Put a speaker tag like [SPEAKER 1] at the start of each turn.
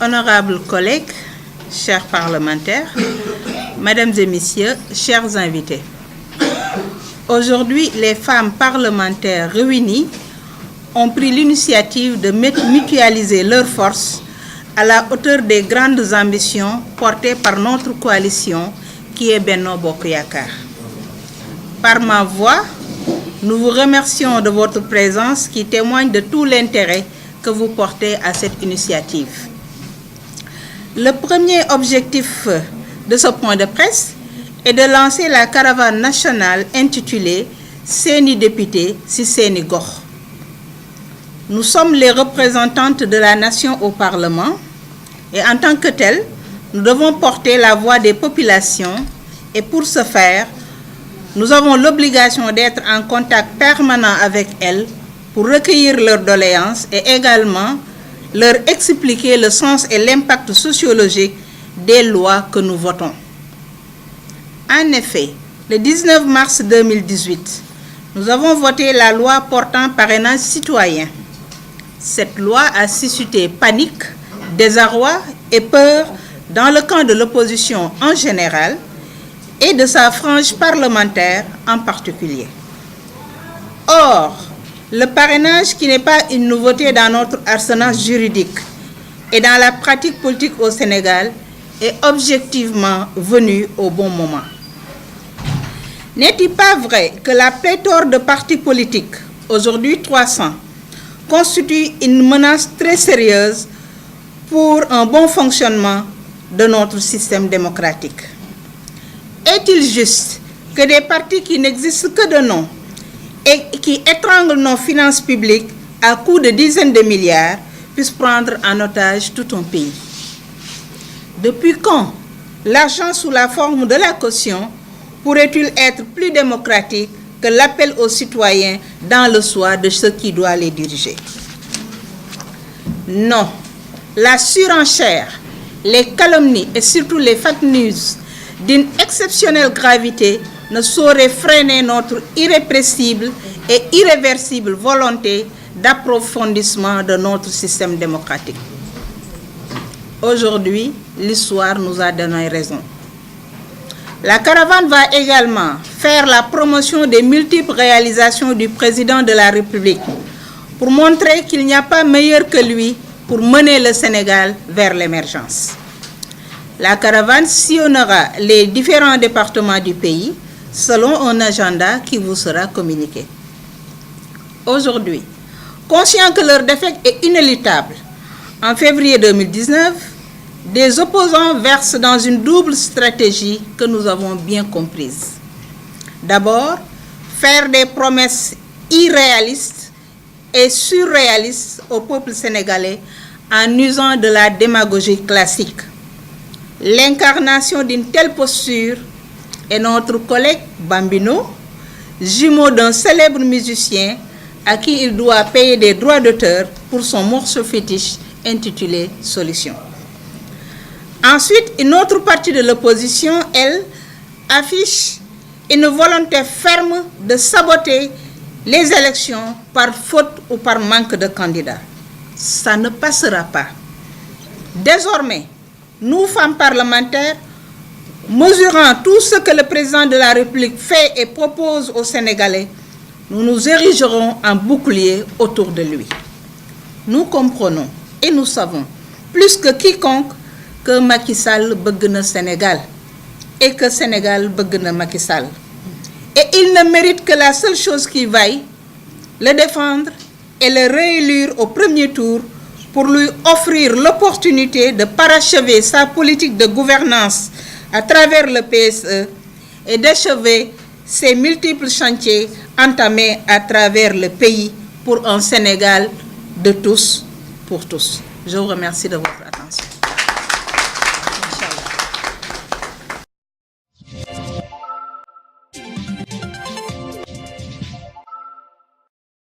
[SPEAKER 1] Honorables collègues, chers parlementaires, mesdames et messieurs, chers invités. Aujourd'hui, les femmes parlementaires réunies ont pris l'initiative de mutualiser leurs forces à la hauteur des grandes ambitions portées par notre coalition qui est Benno Bokk Yakaar. Par ma voix, nous vous remercions de votre présence qui témoigne de tout l'intérêt que vous portez à cette initiative. Le premier objectif de ce point de presse est de lancer la caravane nationale intitulée « Seeni député si seeni gox ». Nous sommes les représentantes de la nation au Parlement et en tant que telles, nous devons porter la voix des populations et pour ce faire, nous avons l'obligation d'être en contact permanent avec elles pour recueillir leurs doléances et également leur expliquer le sens et l'impact sociologique des lois que nous votons. En effet, le 19 mars 2018, nous avons voté la loi portant parrainage citoyen. Cette loi a suscité panique, désarroi et peur dans le camp de l'opposition en général et de sa frange parlementaire en particulier. Or, le parrainage, qui n'est pas une nouveauté dans notre arsenal juridique et dans la pratique politique au Sénégal, est objectivement venu au bon moment. N'est-il pas vrai que la pléthore de partis politiques, aujourd'hui 300, constitue une menace très sérieuse pour un bon fonctionnement de notre système démocratique? Est-il juste que des partis qui n'existent que de nom et qui étranglent nos finances publiques à coups de dizaines de milliards puissent prendre en otage tout un pays? Depuis quand l'argent sous la forme de la caution pourrait-il être plus démocratique que l'appel aux citoyens dans le choix de ceux qui doivent les diriger? Non, la surenchère, les calomnies et surtout les fake news d'une exceptionnelle gravité ne saurait freiner notre irrépressible et irréversible volonté d'approfondissement de notre système démocratique. Aujourd'hui, l'histoire nous a donné raison. La caravane va également faire la promotion des multiples réalisations du président de la République pour montrer qu'il n'y a pas meilleur que lui pour mener le Sénégal vers l'émergence. La caravane sillonnera les différents départements du pays selon un agenda qui vous sera communiqué. Aujourd'hui, conscient que leur défaite est inéluctable, en février 2019, des opposants versent dans une double stratégie que nous avons bien comprise. D'abord, faire des promesses irréalistes et surréalistes au peuple sénégalais en usant de la démagogie classique. L'incarnation d'une telle posture est notre collègue Bambino, jumeau d'un célèbre musicien à qui il doit payer des droits d'auteur pour son morceau fétiche intitulé « Solution ». Ensuite, une autre partie de l'opposition, elle, affiche une volonté ferme de saboter les élections par faute ou par manque de candidats. Ça ne passera pas. Désormais, nous, femmes parlementaires, mesurant tout ce que le président de la République fait et propose aux Sénégalais, nous nous érigerons en bouclier autour de lui. Nous comprenons et nous savons, plus que quiconque, que Macky Sall bëgg na Sénégal et que Sénégal bëgg na Macky Sall. Et il ne mérite que la seule chose qui vaille, le défendre et le réélire au premier tour pour lui offrir l'opportunité de parachever sa politique de gouvernance à travers le PSE et d'achever ses multiples chantiers entamés à travers le pays pour un Sénégal de tous pour tous. Je vous remercie de votre attention.